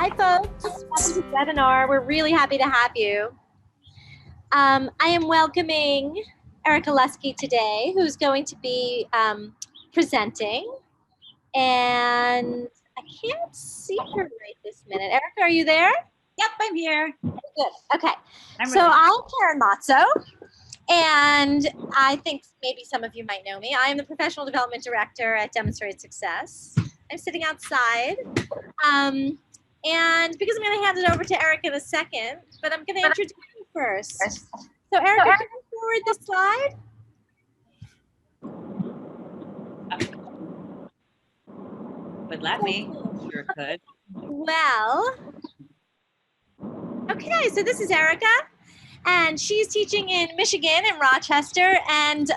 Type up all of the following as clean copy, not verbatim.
Hi, folks. Welcome to the webinar. We're really happy to have you. I am welcoming Erika Lusky today, who's going to be presenting. And I can't see her right this minute. Erika, are you there? Yep, I'm here. Good. Okay. I'm So ready. I'm Karen Mazzo, and I think maybe some of you might know me. I am the Professional Development Director at Demonstrated Success. I'm sitting outside. And because I'm going to hand it over to Erika in a second, but I'm going to introduce you first. So Erika, can you forward the slide? Would let me. Sure could. Well, okay, so this is Erika, and she's teaching in Michigan, in Rochester. And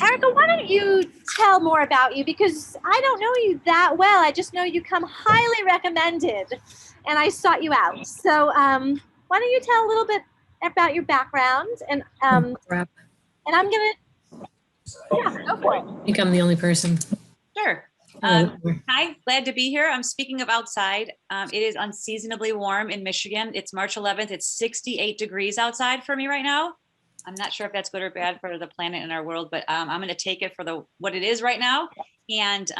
Erika, why don't you tell more about you? Because I don't know you that well. I just know you come highly recommended, and I sought you out. So why don't you tell a little bit about your background? And I'm gonna, yeah, go for it. I think I'm the only person. Sure. Hi, glad to be here. I'm speaking of outside. It is unseasonably warm in Michigan. It's March 11th. It's 68 degrees outside for me right now. I'm not sure if that's good or bad for the planet and our world, but I'm going to take it for what it is right now and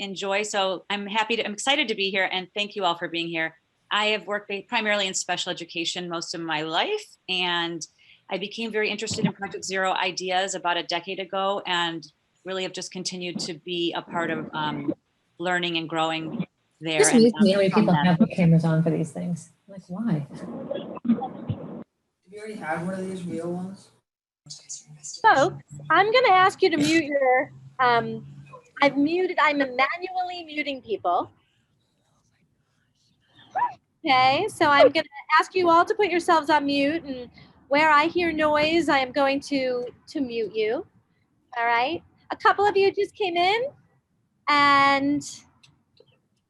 enjoy. So I'm excited to be here, and thank you all for being here. I have worked primarily in special education most of my life, and I became very interested in Project Zero ideas about a decade ago, and really have just continued to be a part of learning and growing there. Just amazes me how many people have their cameras on for these things. Like, why? You already have one of these real ones? So I'm going to ask you to mute your, I'm manually muting people. Okay, so I'm going to ask you all to put yourselves on mute, and where I hear noise, I am going to mute you. All right. A couple of you just came in, and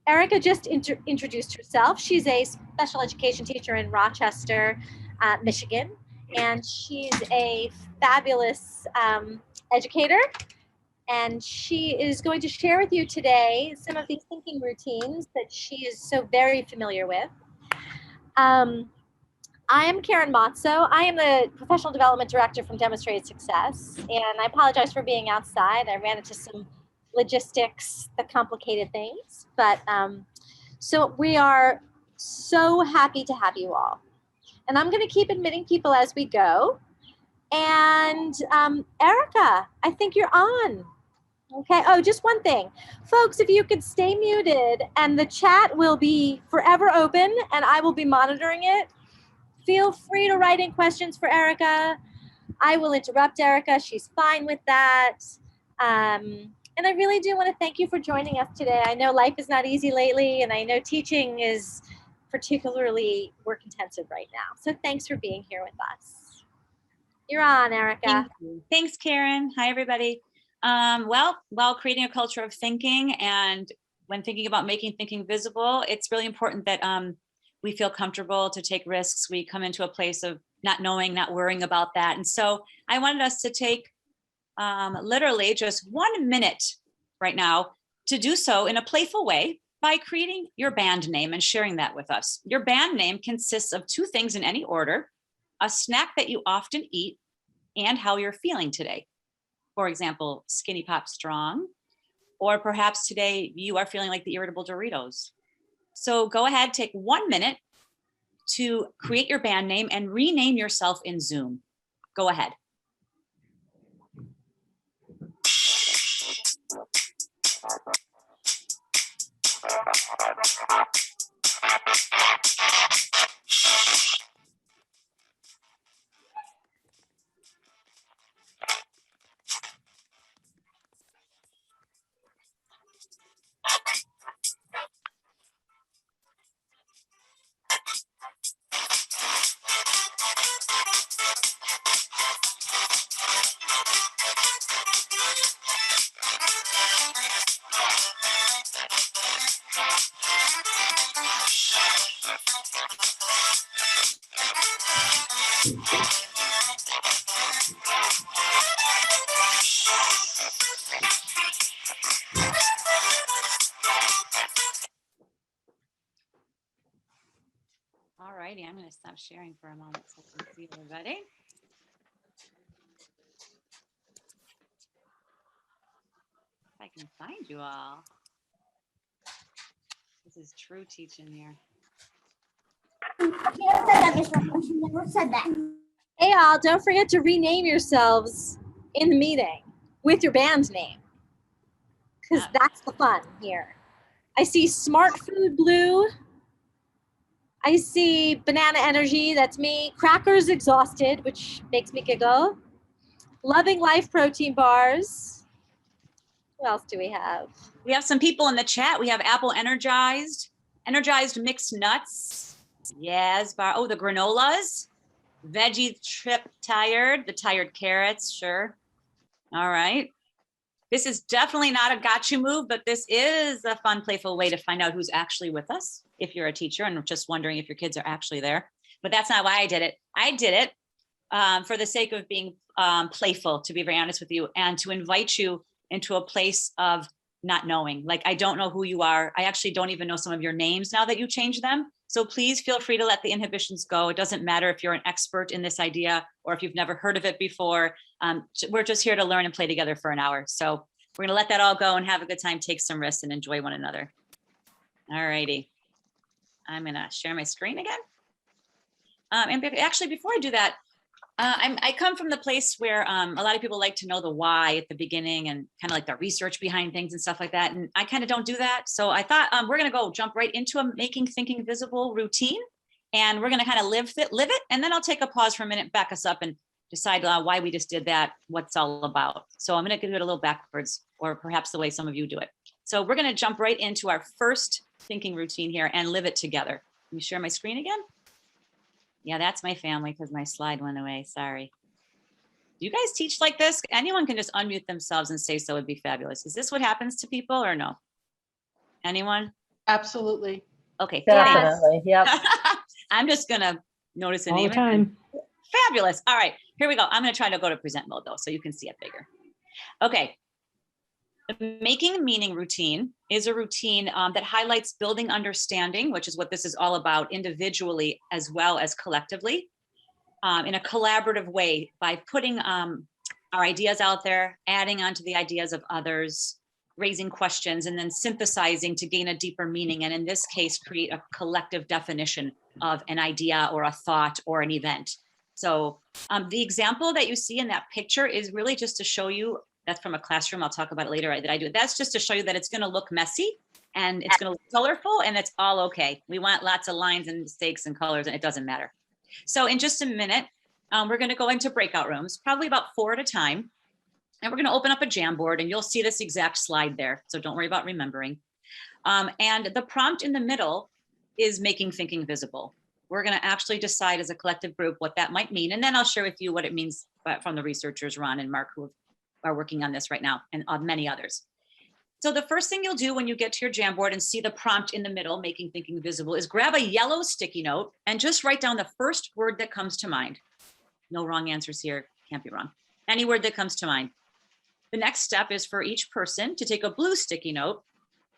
Erika just introduced herself. She's a special education teacher in Rochester, Michigan, and she's a fabulous educator. And she is going to share with you today some of these thinking routines that she is so very familiar with. I am Karen Mazzo. I am the Professional Development Director from Demonstrated Success, and I apologize for being outside. I ran into some logistics that complicated things, but so we are so happy to have you all. And I'm going to keep admitting people as we go. And Erika, I think you're on. Okay. Oh, just one thing. Folks, if you could stay muted, and the chat will be forever open, and I will be monitoring it. Feel free to write in questions for Erika. I will interrupt Erika. She's fine with that. And I really do want to thank you for joining us today. I know life is not easy lately, and I know teaching is particularly work intensive right now. So thanks for being here with us. You're on, Erika. Thanks, Karen. Hi, everybody. Well, while creating a culture of thinking, and when thinking about making thinking visible, it's really important that we feel comfortable to take risks. We come into a place of not knowing, not worrying about that. And so I wanted us to take literally just 1 minute right now to do so in a playful way by creating your band name and sharing that with us. Your band name consists of 2 things in any order: a snack that you often eat and how you're feeling today. For example, Skinny Pop Strong, or perhaps today you are feeling like the irritable Doritos. So go ahead, take 1 minute to create your band name and rename yourself in Zoom. Go ahead. stop sharing for a moment so I can see everybody. If I can find you all. This is true teaching here. She never said that, Miss Rocco. She never said that. Hey, all, don't forget to rename yourselves in the meeting with your band name, because that's the fun here. I see Smart Food Blue. I see Banana Energy, that's me. Crackers Exhausted, which makes me giggle. Loving Life Protein Bars. Who else do we have? We have some people in the chat. We have Apple Energized Mixed Nuts. Yes, bar. Oh, the granolas. Veggie Trip Tired, the tired carrots, sure. All right. This is definitely not a gotcha move, but this is a fun, playful way to find out who's actually with us. If you're a teacher and just wondering if your kids are actually there, but that's not why I did it. I did it for the sake of being playful, to be very honest with you, and to invite you into a place of not knowing. Like, I don't know who you are. I actually don't even know some of your names now that you changed them. So please feel free to let the inhibitions go. It doesn't matter if you're an expert in this idea or if you've never heard of it before. We're just here to learn and play together for an hour. So we're gonna let that all go and have a good time, take some risks and enjoy one another. All righty. I'm gonna share my screen again. And actually, before I do that, I come from the place where a lot of people like to know the why at the beginning and kind of like the research behind things and stuff like that. And I kind of don't do that. So I thought we're going to jump right into a making thinking visible routine. And we're going to kind of live it. And then I'll take a pause for a minute, back us up and decide why we just did that, what it's all about. So I'm going to do it a little backwards, or perhaps the way some of you do it. So we're going to jump right into our first thinking routine here and live it together. Let me share my screen again. Yeah, that's my family because my slide went away. Sorry. Do you guys teach like this? Anyone can just unmute themselves and say so, would be fabulous. Is this what happens to people or no? Anyone? Absolutely. Okay. Definitely. Yep. I'm just going to notice a All name. the time. Fabulous. All right, here we go. I'm going to try to go to present mode though, so you can see it bigger. Okay. The making meaning routine is a routine that highlights building understanding, which is what this is all about, individually as well as collectively, in a collaborative way by putting our ideas out there, adding onto the ideas of others, raising questions, and then synthesizing to gain a deeper meaning. And in this case, create a collective definition of an idea or a thought or an event. So the example that you see in that picture is really just to show you. That's from a classroom. I'll talk about it later that I do. That's just to show you that it's going to look messy and it's going to look colorful and it's all okay. We want lots of lines and mistakes and colors and it doesn't matter. So in just a minute, we're going to go into breakout rooms, probably about 4 at a time. And we're going to open up a Jamboard and you'll see this exact slide there. So don't worry about remembering. And the prompt in the middle is making thinking visible. We're going to actually decide as a collective group what that might mean. And then I'll share with you what it means from the researchers, Ron and Mark, who are working on this right now, and many others. So the first thing you'll do when you get to your Jamboard and see the prompt in the middle, making thinking visible, is grab a yellow sticky note and just write down the first word that comes to mind. No wrong answers here, can't be wrong. Any word that comes to mind. The next step is for each person to take a blue sticky note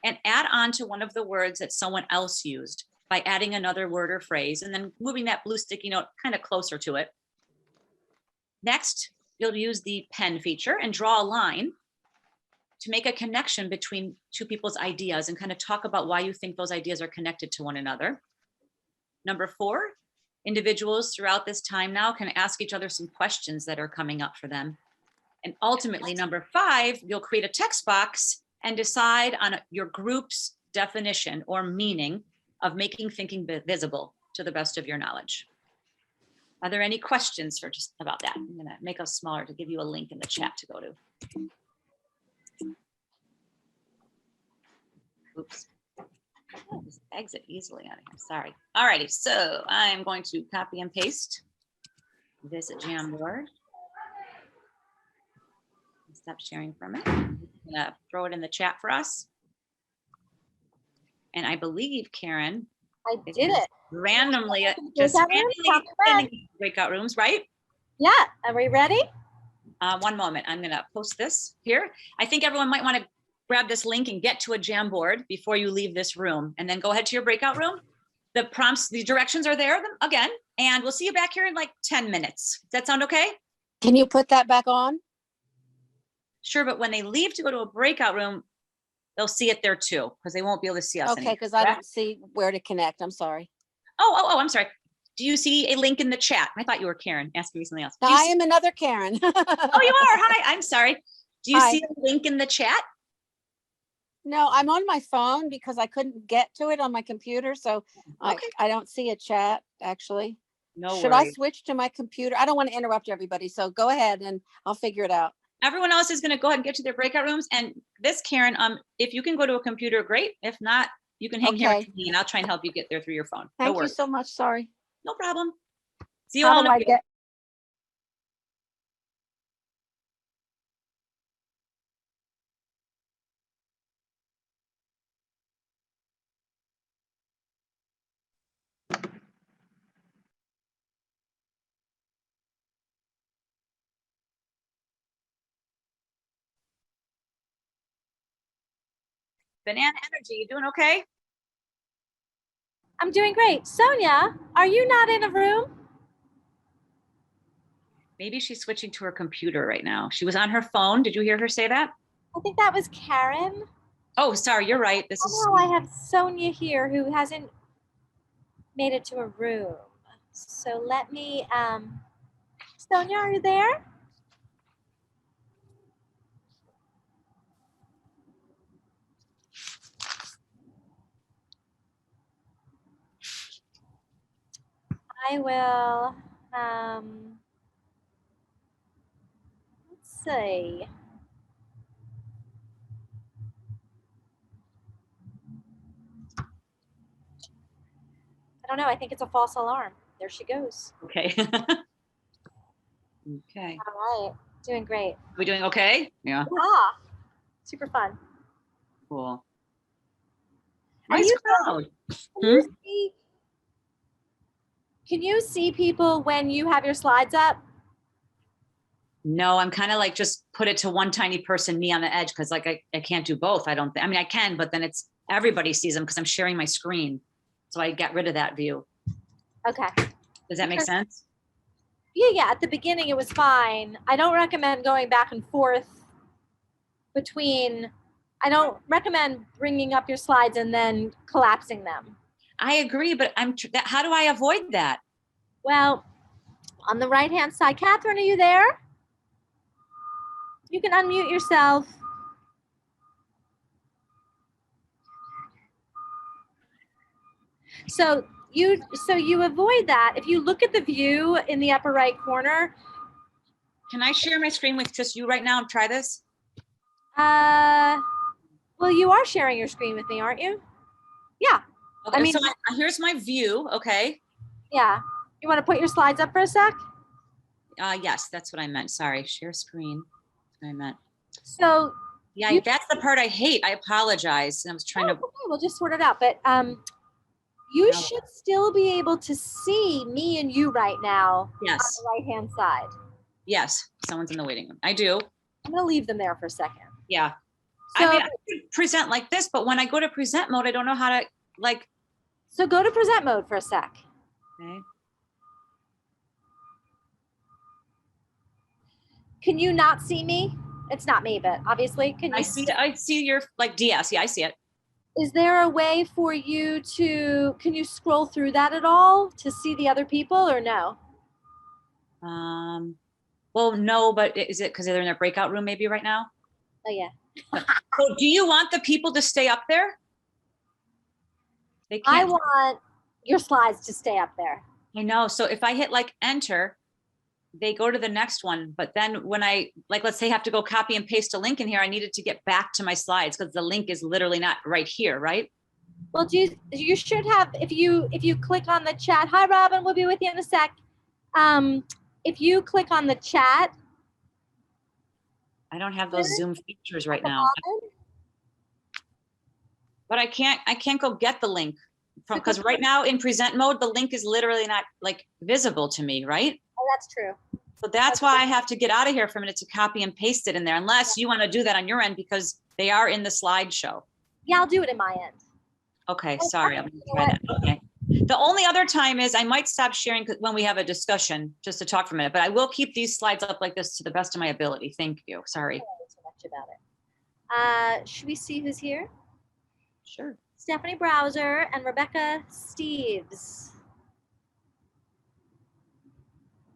and add on to one of the words that someone else used by adding another word or phrase, and then moving that blue sticky note kind of closer to it. Next, you'll use the pen feature and draw a line to make a connection between two people's ideas and kind of talk about why you think those ideas are connected to one another. Number 4, individuals throughout this time now can ask each other some questions that are coming up for them. And ultimately, number 5, you'll create a text box and decide on your group's definition or meaning of making thinking visible to the best of your knowledge. Are there any questions for just about that? I'm going to make us smaller to give you a link in the chat to go to. Oops. Oh, just exit easily out of here. Sorry. All righty. So I'm going to copy and paste this Jamboard. Stop sharing for a minute. I'm going to throw it in the chat for us. And I believe, Karen, I did it. Randomly, Just randomly breakout rooms, right? Yeah, are we ready? One moment, I'm gonna post this here. I think everyone might wanna grab this link and get to a Jamboard before you leave this room, and then go ahead to your breakout room. The prompts, the directions are there again. And we'll see you back here in like 10 minutes. Does that sound okay? Can you put that back on? Sure, but when they leave to go to a breakout room, they'll see it there too, because they won't be able to see us Okay, anymore. because I Correct? don't see where to connect. I'm sorry. Oh, I'm sorry. Do you see a link in the chat? I thought you were Karen asking me something else. Do you I see- am another Karen. Oh, you are. Hi, I'm sorry. Do you Hi. see a link in the chat? No, I'm on my phone because I couldn't get to it on my computer. So Okay. I don't see a chat actually. No Should I worries. switch to my computer? I don't want to interrupt everybody. So go ahead and I'll figure it out. Everyone else is going to go ahead and get to their breakout rooms. And this, Karen, if you can go to a computer, great. If not, you can hang here Okay. with me and I'll try and help you get there through your phone. No Thank you worries. so much. Sorry. No problem. See you How all in do a I bit. get? Banana Energy, you doing okay? I'm doing great. Sonia, are you not in a room? Maybe she's switching to her computer right now. She was on her phone. Did you hear her say that? I think that was Karen. Oh, sorry, you're right. This is Oh, I have Sonia here who hasn't made it to a room. So let me, Sonia, are you there? I will, let's see. I don't know. I think it's a false alarm. There she goes. okay. Okay. All right. Doing great. We doing okay? Yeah. Ah, super fun. Cool. Are Nice you- crowd. Can you see people when you have your slides up? No, I'm kind of like just put it to one tiny person, me on the edge, because like I can't do both. I don't think. I mean, I can, but then it's everybody sees them because I'm sharing my screen. So I get rid of that view. Okay. Does that make sense? Yeah. At the beginning, it was fine. I don't recommend going back and forth between. I don't recommend bringing up your slides and then collapsing them. I agree, but how do I avoid that? Well, on the right-hand side, Catherine, are you there? You can unmute yourself. So you avoid that. If you look at the view in the upper right corner, Can I share my screen with just you right now and try this? well, you are sharing your screen with me, aren't you? Yeah, Okay, I mean- so here's my view. Okay. yeah. You want to put your slides up for a sec? Yes, that's what I meant. Sorry, share screen. That's what I meant. So Yeah, You- that's the part I hate. I apologize. I was trying to. okay, we'll just sort it out. But you should still be able to see me and you right now Yes, on the right-hand side. yes. Someone's in the waiting room. I do. I'm gonna leave them there for a second. Yeah. So, I mean, I could present like this, but when I go to present mode, I don't know how to like. so go to present mode for a sec. Okay. Can you not see me? It's not me, but obviously, can you? I see your like DS. Yeah, I see it. Is there a way for you to? Can you scroll through that at all to see the other people, or no? Well, no, but is it because they're in a breakout room maybe right now? Oh yeah. So do you want the people to stay up there? They I can't. want your slides to stay up there. I know. So if I hit like enter, they go to the next one. But then when I like, let's say, have to go copy and paste a link in here, I needed to get back to my slides because the link is literally not right here, right? Well, you should have if you click on the chat. Hi, Robin. We'll be with you in a sec. If you click on the chat, I don't have those Zoom features right now, but I can't go get the link from because right now in present mode, the link is literally not like visible to me, right? Oh, that's true. So that's why I have to get out of here for a minute to copy and paste it in there, unless you want to do that on your end because they are in the slideshow. Yeah, I'll do it in my end. Okay, sorry, I'm gonna try that. Okay. The only other time is I might stop sharing when we have a discussion, just to talk for a minute, but I will keep these slides up like this to the best of my ability. Thank you. Sorry. I don't know too much about it. Should we see who's here? Sure. Stephanie Browser and Rebecca Steves.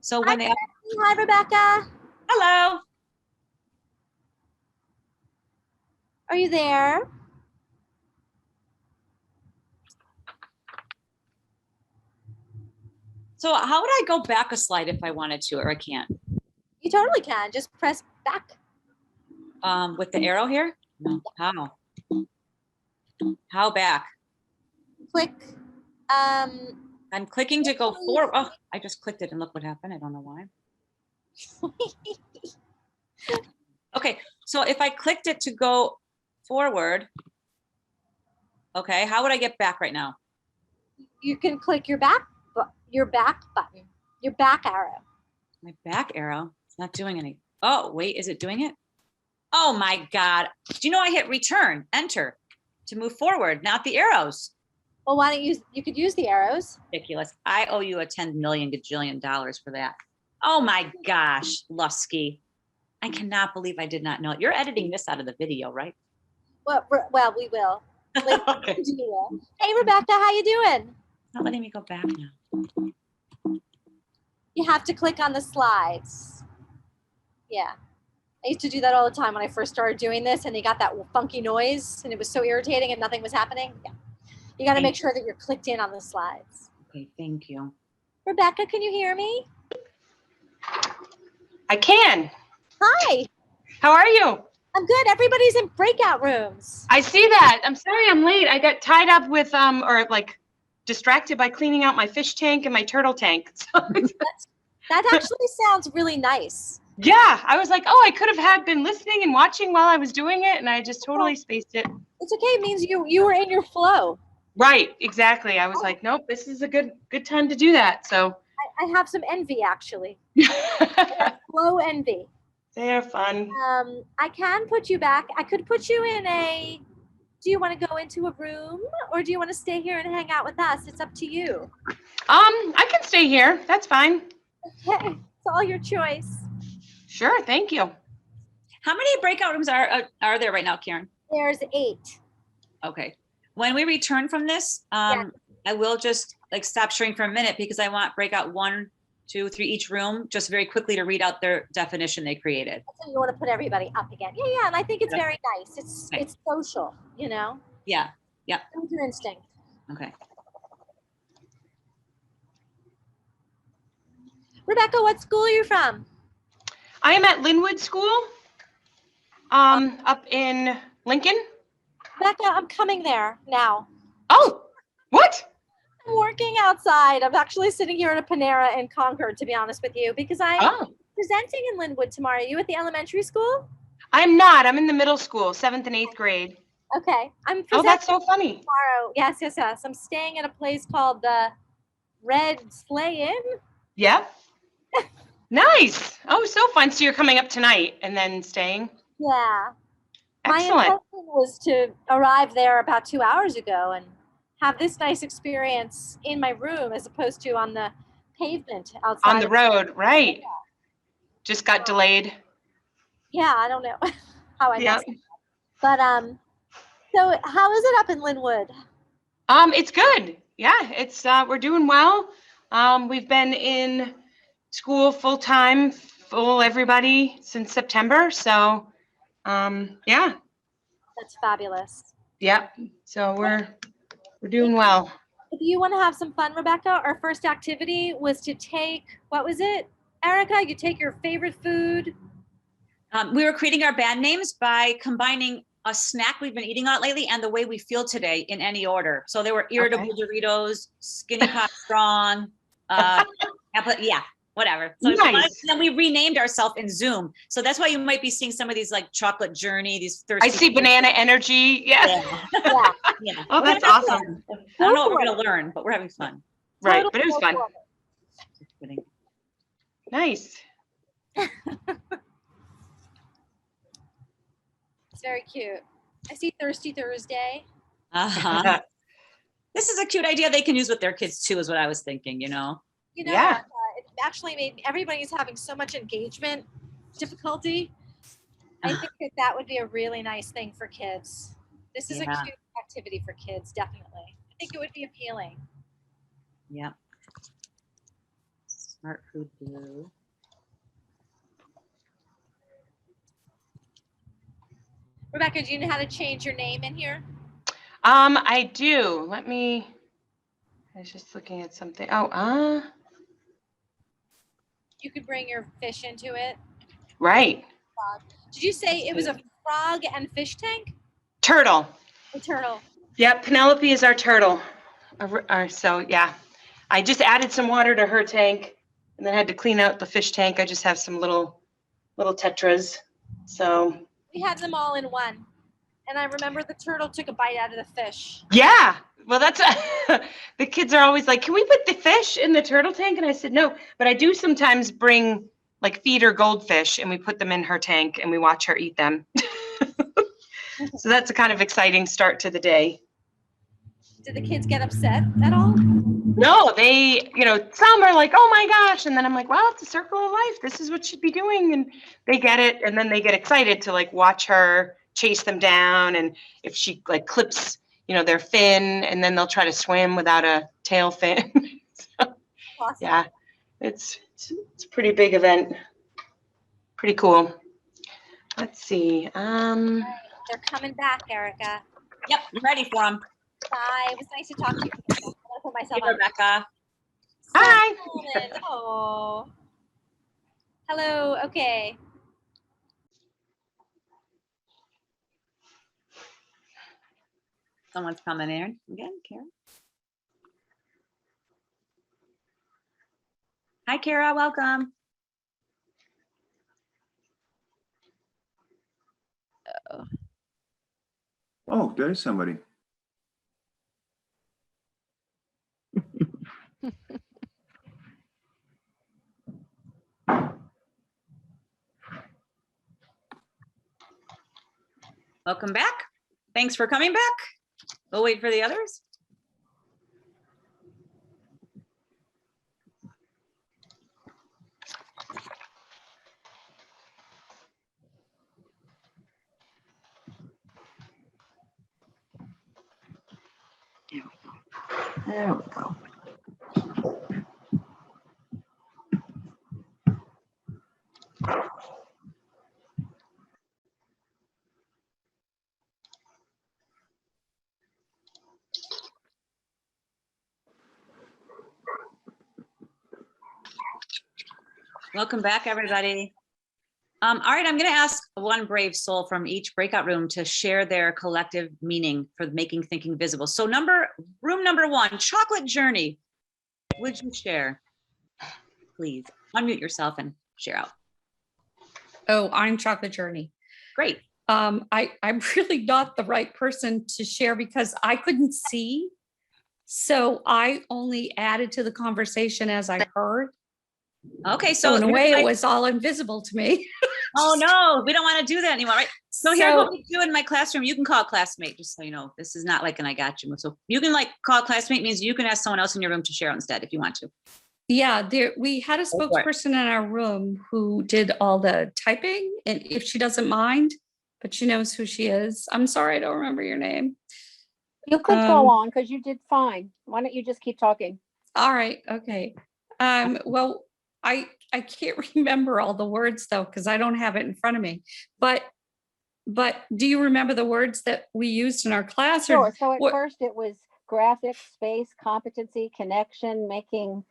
So when they, Hi, Rebecca. hello. Are you there? So how would I go back a slide if I wanted to, or I can't? You totally can. Just press back. With the arrow here? No. How? How back? Click. I'm clicking to go forward. Oh, I just clicked it and look what happened. I don't know why. Okay, so if I clicked it to go forward, okay, how would I get back right now? You can click your back button, your back arrow. My back arrow, it's not doing any. Oh, wait, is it doing it? Oh my God. Do you know I hit return, enter to move forward, not the arrows. Well, why don't you could use the arrows. Ridiculous. I owe you a 10 million gajillion dollars for that. Oh my gosh, Lusky. I cannot believe I did not know it. You're editing this out of the video, right? Well, we will. Okay. We will. Hey, Rebecca, how you doing? Not letting me go back now. You have to click on the slides. Yeah. I used to do that all the time when I first started doing this, and you got that funky noise, and it was so irritating and nothing was happening. Yeah. You got to make sure that you're clicked in on the slides. Okay, thank you. Rebecca, can you hear me? I can. Hi. How are you? I'm good. Everybody's in breakout rooms. I see that. I'm sorry I'm late. I got tied up with or like distracted by cleaning out my fish tank and my turtle tank. So, That actually sounds really nice. yeah, I was like, oh, I could have been listening and watching while I was doing it, and I just totally spaced it. It's okay. It means you were in your flow. Right, exactly. I was like, nope, this is a good time to do that. So I have some envy, actually. Flow envy. they're fun. I can put you back. I could put you in a, do you want to go into a room or do you want to stay here and hang out with us? It's up to you. I can stay here. That's fine. Okay, it's all your choice. Sure, thank you. How many breakout rooms are there right now, Karen? There's 8. Okay. When we return from this, I will just like stop sharing for a minute because I want breakout 1, 2, 3 each room just very quickly to read out their definition they created. So you want to put everybody up again. Yeah, and I think it's very nice. It's social, you know? Yeah, yeah. Use your instinct. Okay. Rebecca, what school are you from? I am at Linwood School, up in Lincoln. Rebecca, I'm coming there now. Oh, what? I'm working outside. I'm actually sitting here at a Panera in Concord, to be honest with you, because I'm presenting in Linwood tomorrow. Are you at the elementary school? I'm not. I'm in the middle school, 7th and 8th grade. Okay. I'm Oh, presenting that's so funny. tomorrow. Yes. I'm staying at a place called the Red Sleigh Inn. Yep. Nice. Oh, so fun. So you're coming up tonight and then staying? Yeah. My Excellent. intention was to arrive there about 2 hours ago and have this nice experience in my room as opposed to on the pavement outside. On the road, right. Just got delayed. Yeah, I don't know how I Yep. messed it up. But so how is it up in Linwood? It's good. Yeah, it's we're doing well. We've been in school full time, full everybody since September. So yeah. That's fabulous. Yep. So we're doing well. If you want to have some fun, Rebecca, our first activity was to take, what was it? Erika, you take your favorite food. We were creating our band names by combining a snack we've been eating a lot lately and the way we feel today in any order. So there were irritable Doritos, Skinny Pop Strong, yeah, whatever. So Nice. then we renamed ourselves in Zoom. So that's why you might be seeing some of these like chocolate journey, these thirsty. I see banana energy. Yes. Yeah. Yeah. Oh, that's awesome. I don't know what we're gonna learn, but we're having fun. Right, Total but it was fun. performance. Just kidding. Nice. It's very cute. I see Thirsty Thursday. Uh-huh. This is a cute idea they can use with their kids too, is what I was thinking, you know? You know, Yeah. it actually made everybody's having so much engagement difficulty. I think that would be a really nice thing for kids. This is a Yeah. cute activity for kids, definitely. I think it would be appealing. Yeah. Smart food blue. Rebecca, do you know how to change your name in here? I do. I was just looking at something. Oh, You could bring your fish into it. right. Did you say it was a frog and fish tank? Turtle. A turtle. Yep, Penelope is our turtle. So yeah, I just added some water to her tank and then had to clean out the fish tank. I just have some little tetras. So We had them all in one. And I remember the turtle took a bite out of the fish. yeah, well that's the kids are always like, can we put the fish in the turtle tank? And I said no, but I do sometimes bring like feed her goldfish and we put them in her tank and we watch her eat them. So that's a kind of exciting start to the day. Did the kids get upset at all? No, they, some are like, oh my gosh. And then I'm like, well, it's a circle of life. This is what she'd be doing. And they get it. And then they get excited to like watch her chase them down. And if she like clips, their fin, and then they'll try to swim without a tail fin. So, Awesome. yeah, it's a pretty big event. Pretty cool. Let's see. They're coming back, Erika. Yep, I'm ready for them. Bye. It was nice to talk to you. I'm gonna put myself Hey, on. Rebecca. Hi. Oh. Hello. Okay. Someone's coming in again, Karen. Hi, Kara, welcome. Oh, there's somebody. Welcome back. Thanks for coming back. We'll wait for the others. There we go. Welcome back, everybody. All right, I'm going to ask one brave soul from each breakout room to share their collective meaning for making thinking visible. So room number 1, chocolate journey. Would you share? Please unmute yourself and share out. Oh, I'm Chocolate Journey. Great. I'm really not the right person to share because I couldn't see. So I only added to the conversation as I heard. Okay, So in a way, it was all invisible to me. Oh no, we don't want to do that anymore, right? So here's what we do in my classroom. You can call a classmate, just so you know. This is not like an I got you. So you can like call a classmate means you can ask someone else in your room to share instead if you want to. Yeah, we had a spokesperson in our room who did all the typing, and if she doesn't mind, but she knows who she is. I'm sorry, I don't remember your name. You could go on because you did fine. Why don't you just keep talking? All right, okay. Well, I can't remember all the words though, because I don't have it in front of me. But do you remember the words that we used in our class? Sure. So at first it was graphics, space, competency, connection, making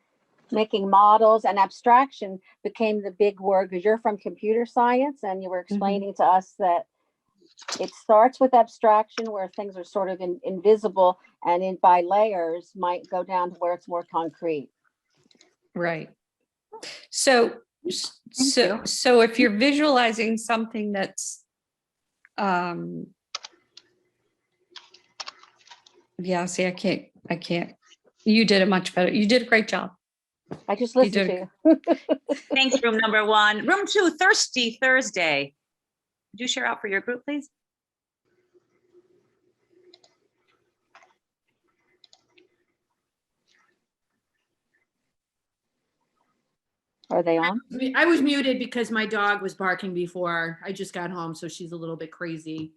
models, and abstraction became the big word because you're from computer science and you were explaining to us that it starts with abstraction where things are sort of invisible, and by layers might go down to where it's more concrete. Right. So if you're visualizing something that's, yeah, see, I can't, you did it much better. You did a great job. I just listened to you. Thanks, room number 1. Room 2, Thirsty Thursday. Would you share out for your group, please? Are they on? I was muted because my dog was barking before I just got home, so she's a little bit crazy.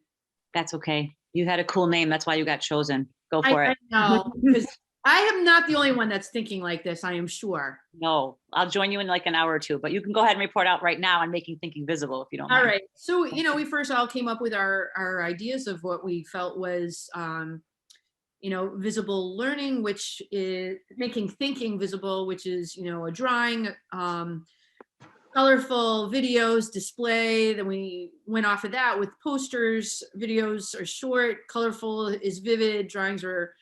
That's okay. You had a cool name. That's why you got chosen. Go for I it. know, because I am not the only one that's thinking like this, I am sure. No, I'll join you in like an hour or two, but you can go ahead and report out right now on making thinking visible if you don't All mind. right. So, we first all came up with our ideas of what we felt was, visible learning, which is making thinking visible, which is, a drawing, colorful videos, display. Then we went off of that with posters. Videos are short, colorful is vivid, drawings are,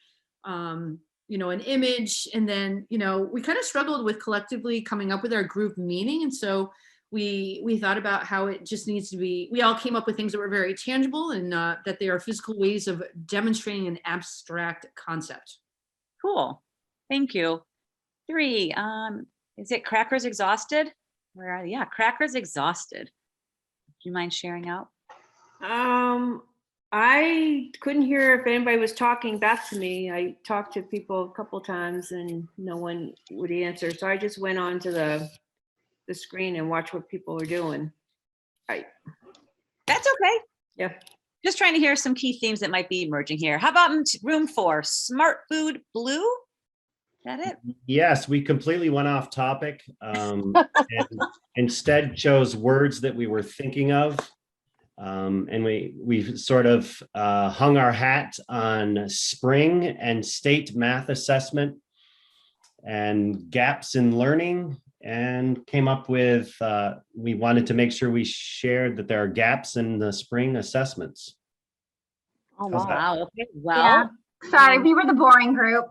an image. And then, we kind of struggled with collectively coming up with our group meaning. And so we thought about how it just needs to be, we all came up with things that were very tangible and that they are physical ways of demonstrating an abstract concept. Cool. Thank you. 3, is it Crackers Exhausted? Where are they? Yeah, Crackers Exhausted. Do you mind sharing out? I couldn't hear if anybody was talking back to me. I talked to people a couple times and no one would answer. So I just went on to the screen and watched what people were doing. Right. That's okay. Yeah. Just trying to hear some key themes that might be emerging here. How about in room 4, Smart Food Blue? Is that it? Yes, we completely went off topic and instead chose words that we were thinking of. And we sort of hung our hat on spring and state math assessment and gaps in learning, and came up with, we wanted to make sure we shared that there are gaps in the spring assessments. Oh, How's that? Wow. Okay. Well, Yeah. Sorry, we were the boring group.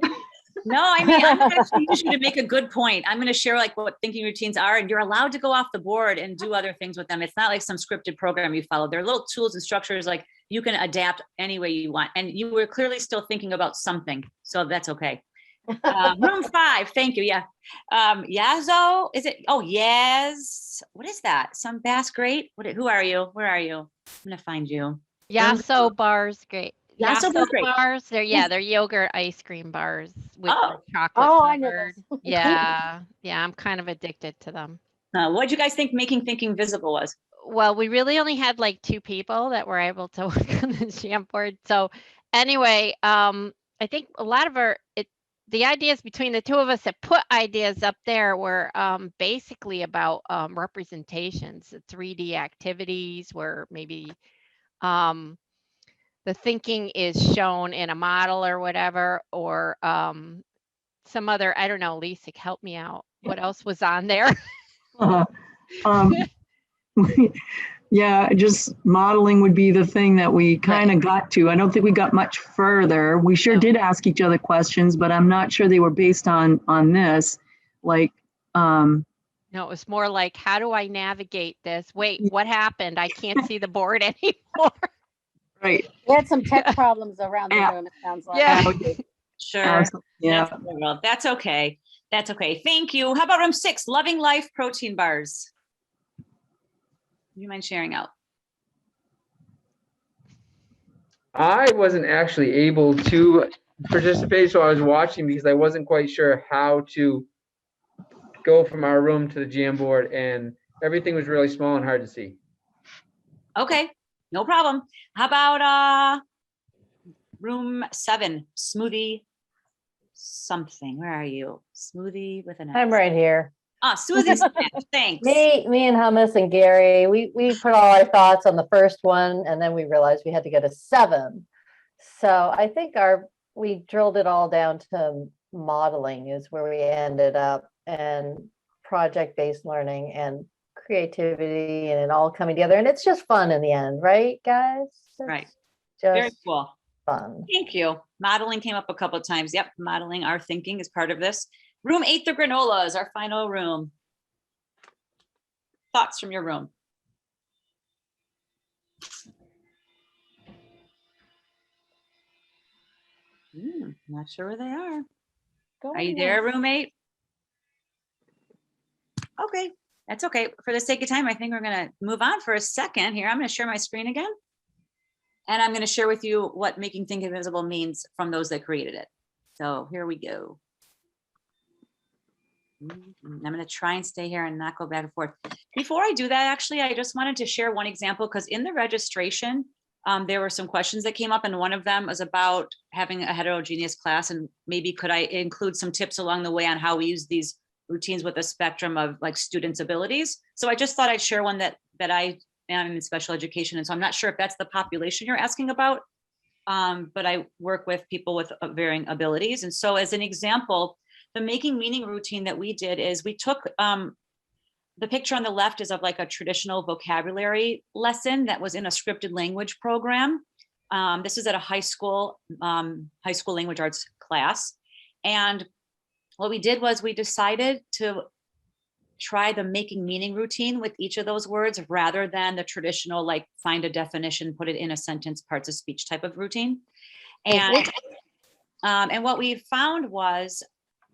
no, I mean, I'm going to teach you to make a good point. I'm going to share like what thinking routines are, and you're allowed to go off the board and do other things with them. It's not like some scripted program you follow. They're little tools and structures like you can adapt any way you want. And you were clearly still thinking about something, so that's okay. Room 5, thank you. Yeah. Yazo, is it? Oh, Yaz. What is that? Some Bass Great? Who are you? Where are you? I'm going to find you. Yasso bars, great. Yasso bars, great. Bars, they're yogurt ice cream bars with Oh. chocolate I know covered. those. Yeah, I'm kind of addicted to them. What do you guys think making thinking visible was? Well, we really only had like 2 people that were able to work on the Jamboard. So anyway, I think a lot of the ideas between the 2 of us that put ideas up there were basically about representations, 3D activities where maybe the thinking is shown in a model or whatever, or some other, I don't know, Lisa, help me out. What else was on there? Yeah, just modeling would be the thing that we kind of got to. I don't think we got much further. We sure did ask each other questions, but I'm not sure they were based on this. Like, no, it was more like, how do I navigate this? Wait, what happened? I can't see the board anymore. Right. We had some tech problems around the room, it sounds like. Yeah. Sure. Yeah. That's okay. That's okay. Thank you. How about room 6, Loving Life protein bars? Do you mind sharing out? I wasn't actually able to participate, so I was watching because I wasn't quite sure how to go from our room to the Jamboard, and everything was really small and hard to see. Okay, no problem. How about room 7, Smoothie something? Where are you? Smoothie with an S. I'm right here. Susie Smith, thanks. Me and Hummus and Gary, we put all our thoughts on the first one, and then we realized we had to go to 7. So I think we drilled it all down to modeling is where we ended up, and project-based learning and creativity, and it all coming together. And it's just fun in the end, right, guys? Right. Just very cool. Fun. Thank you. Modeling came up a couple of times. Yep, modeling our thinking is part of this. Room 8, the granolas, our final room. Thoughts from your room? Not sure where they are. Are you there, room 8? Okay, that's okay. For the sake of time, I think we're going to move on for a second here. I'm going to share my screen again. And I'm going to share with you what making thinking visible means from those that created it. So here we go. I'm going to try and stay here and not go back and forth. Before I do that, actually, I just wanted to share one example because in the registration, there were some questions that came up, and one of them was about having a heterogeneous class, and maybe could I include some tips along the way on how we use these routines with a spectrum of like students' abilities. So I just thought I'd share one that I am in special education, and so I'm not sure if that's the population you're asking about, but I work with people with varying abilities. And so as an example, the making meaning routine that we did is we took the picture on the left is of like a traditional vocabulary lesson that was in a scripted language program. This is at a high school language arts class. And what we did was we decided to try the making meaning routine with each of those words rather than the traditional, like find a definition, put it in a sentence, parts of speech type of routine. And what we found was,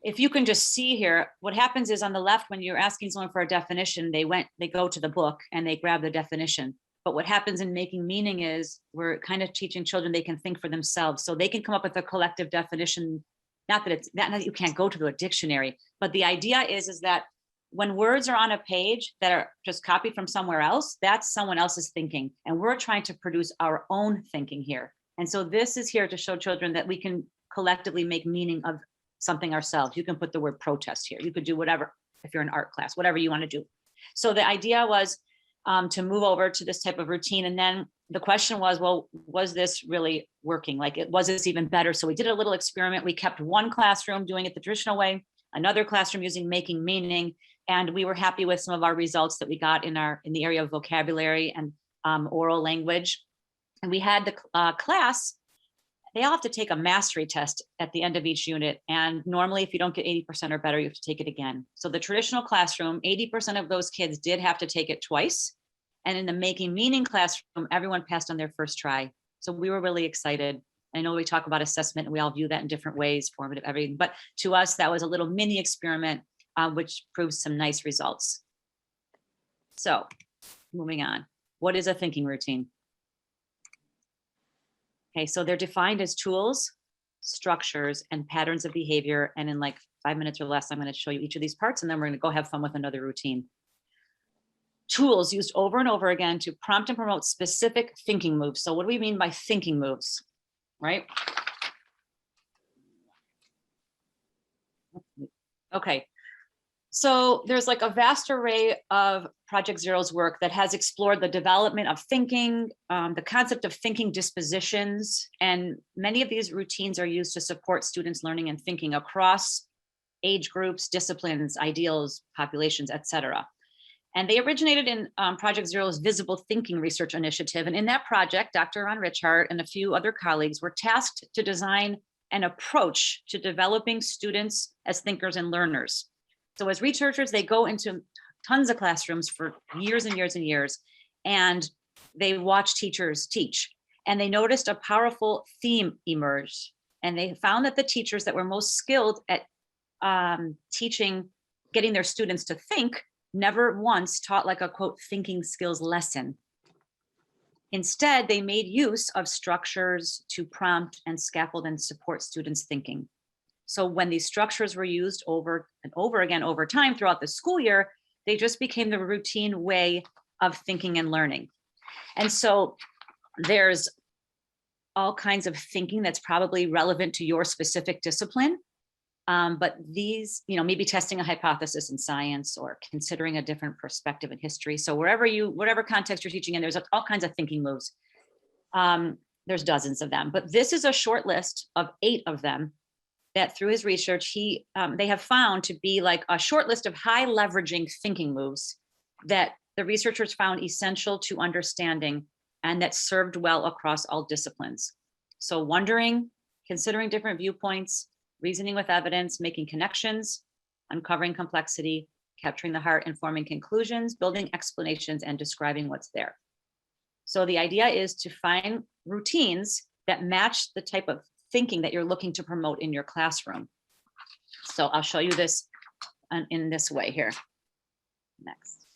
if you can just see here, what happens is on the left, when you're asking someone for a definition, they go to the book and they grab the definition. But what happens in making meaning is we're kind of teaching children they can think for themselves. So they can come up with a collective definition. Not that you can't go to a dictionary, but the idea is that when words are on a page that are just copied from somewhere else, that's someone else's thinking. And we're trying to produce our own thinking here. And so this is here to show children that we can collectively make meaning of something ourselves. You can put the word protest here. You could do whatever, if you're in art class, whatever you want to do. So the idea was to move over to this type of routine. And then the question was, well, was this really working? Like, was this even better? So we did a little experiment. We kept one classroom doing it the traditional way, another classroom using making meaning. And we were happy with some of our results that we got in the area of vocabulary and oral language. And we had the class, they all have to take a mastery test at the end of each unit. And normally if you don't get 80% or better, you have to take it again. So the traditional classroom, 80% of those kids did have to take it twice. And in the making meaning classroom, everyone passed on their first try. So we were really excited. I know we talk about assessment and we all view that in different ways, formative, everything. But to us, that was a little mini experiment, which proves some nice results. So moving on, what is a thinking routine? Okay, so they're defined as tools, structures, and patterns of behavior. And in like 5 minutes or less, I'm going to show you each of these parts, and then we're going to go have fun with another routine. Tools used over and over again to prompt and promote specific thinking moves. So what do we mean by thinking moves, right? Okay, so there's like a vast array of Project Zero's work that has explored the development of thinking, the concept of thinking dispositions, and many of these routines are used to support students' learning and thinking across age groups, disciplines, ideals, populations, etc. And they originated in Project Zero's Visible Thinking Research Initiative. And in that project, Dr. Ron Richard and a few other colleagues were tasked to design an approach to developing students as thinkers and learners. So as researchers, they go into tons of classrooms for years and years and years, and they watch teachers teach. And they noticed a powerful theme emerge. And they found that the teachers that were most skilled at teaching, getting their students to think, never once taught like a quote thinking skills lesson. Instead, they made use of structures to prompt and scaffold and support students' thinking. So when these structures were used over and over again over time throughout the school year, they just became the routine way of thinking and learning. And so there's all kinds of thinking that's probably relevant to your specific discipline. But these, maybe testing a hypothesis in science or considering a different perspective in history. So whatever context you're teaching in, there's all kinds of thinking moves. There's dozens of them, but this is a short list of 8 of them that through his research, they have found to be like a short list of high leveraging thinking moves that the researchers found essential to understanding and that served well across all disciplines. So wondering, considering different viewpoints, reasoning with evidence, making connections, uncovering complexity, capturing the heart, and forming conclusions, building explanations, and describing what's there. So the idea is to find routines that match the type of thinking that you're looking to promote in your classroom. So I'll show you this in this way here. Next.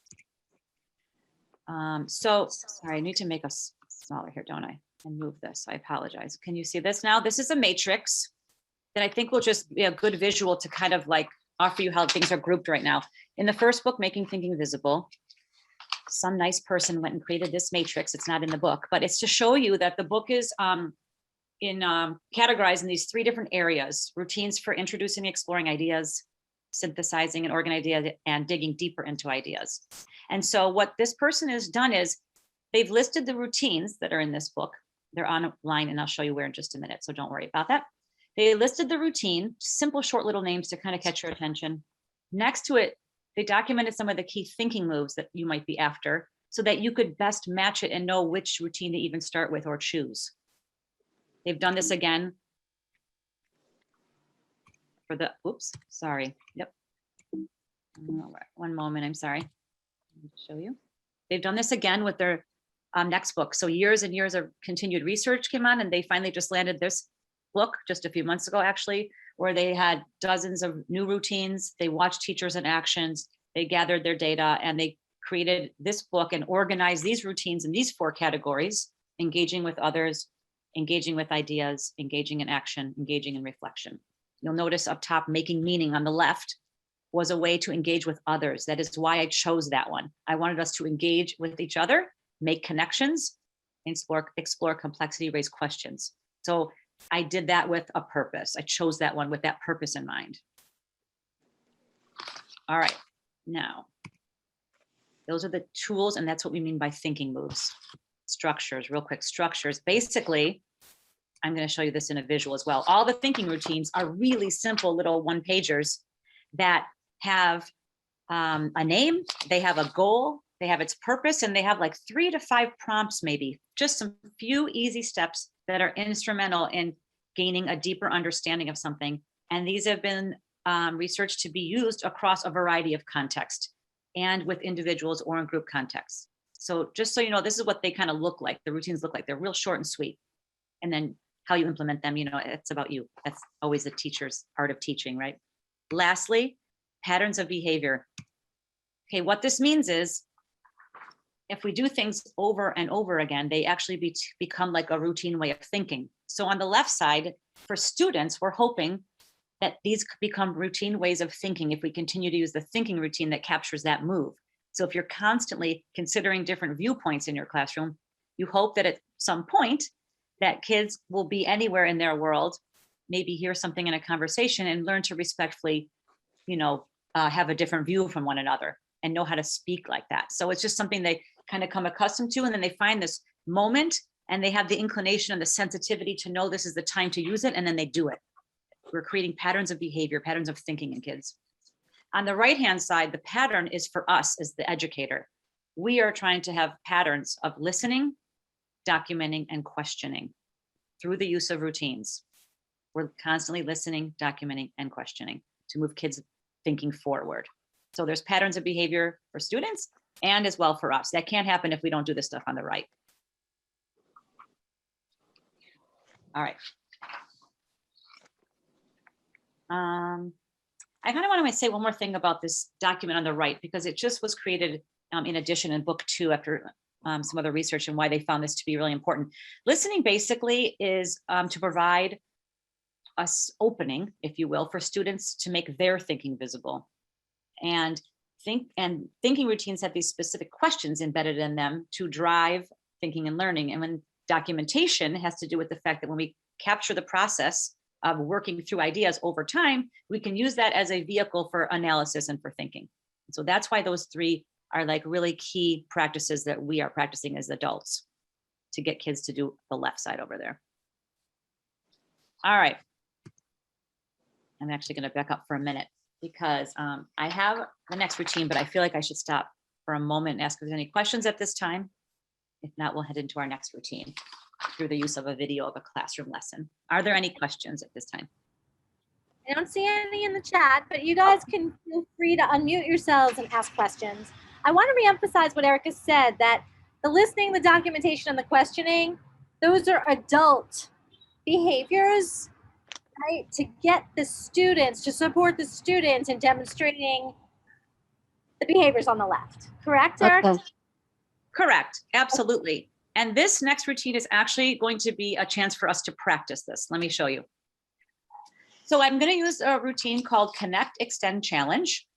So sorry, I need to make us smaller here, don't I? And move this, I apologize. Can you see this now? This is a matrix that I think will just be a good visual to kind of like offer you how things are grouped right now. In the first book, Making Thinking Visible, some nice person went and created this matrix. It's not in the book, but it's to show you that the book is categorized in these 3 different areas: routines for introducing, exploring ideas, synthesizing and organizing ideas, and digging deeper into ideas. And so what this person has done is they've listed the routines that are in this book. They're online, and I'll show you where in just a minute, so don't worry about that. They listed the routine, simple, short little names to kind of catch your attention. Next to it, they documented some of the key thinking moves that you might be after so that you could best match it and know which routine to even start with or choose. They've done this again for the, oops, sorry. Yep. One moment, I'm sorry. Let me show you. They've done this again with their next book. So years and years of continued research came on, and they finally just landed this book just a few months ago, actually, where they had dozens of new routines. They watched teachers in actions. They gathered their data, and they created this book and organized these routines in these 4 categories: engaging with others, engaging with ideas, engaging in action, engaging in reflection. You'll notice up top, making meaning on the left was a way to engage with others. That is why I chose that one. I wanted us to engage with each other, make connections, explore complexity, raise questions. So I did that with a purpose. I chose that one with that purpose in mind. All right, now, those are the tools, and that's what we mean by thinking moves. Structures, real quick, structures. Basically, I'm going to show you this in a visual as well. All the thinking routines are really simple little 1-pagers that have a name, they have a goal, they have its purpose, and they have like 3 to 5 prompts, maybe just some few easy steps that are instrumental in gaining a deeper understanding of something. And these have been researched to be used across a variety of contexts and with individuals or in group contexts. So just so you know, this is what they kind of look like. The routines look like. They're real short and sweet. And then how you implement them, you know, it's about you. That's always a teacher's art of teaching, right? Lastly, patterns of behavior. Okay, what this means is if we do things over and over again, they actually become like a routine way of thinking. So on the left side, for students, we're hoping that these could become routine ways of thinking if we continue to use the thinking routine that captures that move. So if you're constantly considering different viewpoints in your classroom, you hope that at some point that kids will be anywhere in their world, maybe hear something in a conversation and learn to respectfully, you know, have a different view from one another and know how to speak like that. So it's just something they kind of come accustomed to, and then they find this moment and they have the inclination and the sensitivity to know this is the time to use it, and then they do it. We're creating patterns of behavior, patterns of thinking in kids. On the right-hand side, the pattern is for us as the educator. We are trying to have patterns of listening, documenting, and questioning through the use of routines. We're constantly listening, documenting, and questioning to move kids thinking forward. So there's patterns of behavior for students and as well for us. That can't happen if we don't do this stuff on the right. All right. I kind of want to say one more thing about this document on the right, because it just was created in addition in book 2 after some other research and why they found this to be really important. Listening basically is to provide us opening, if you will, for students to make their thinking visible. And thinking routines have these specific questions embedded in them to drive thinking and learning. And when documentation has to do with the fact that when we capture the process of working through ideas over time, we can use that as a vehicle for analysis and for thinking. So that's why those 3 are like really key practices that we are practicing as adults to get kids to do the left side over there. All right. I'm actually going to back up for a minute because I have the next routine, but I feel like I should stop for a moment and ask if there's any questions at this time. If not, we'll head into our next routine through the use of a video of a classroom lesson. Are there any questions at this time? I don't see any in the chat, but you guys can feel free to unmute yourselves and ask questions. I want to reemphasize what Erika said, that the listening, the documentation, and the questioning, those are adult behaviors, right? To get the students, to support the students in demonstrating the behaviors on the left. Correct, Erika? Okay. Correct, absolutely. And this next routine is actually going to be a chance for us to practice this. Let me show you. So I'm going to use a routine called Connect, Extend, Challenge.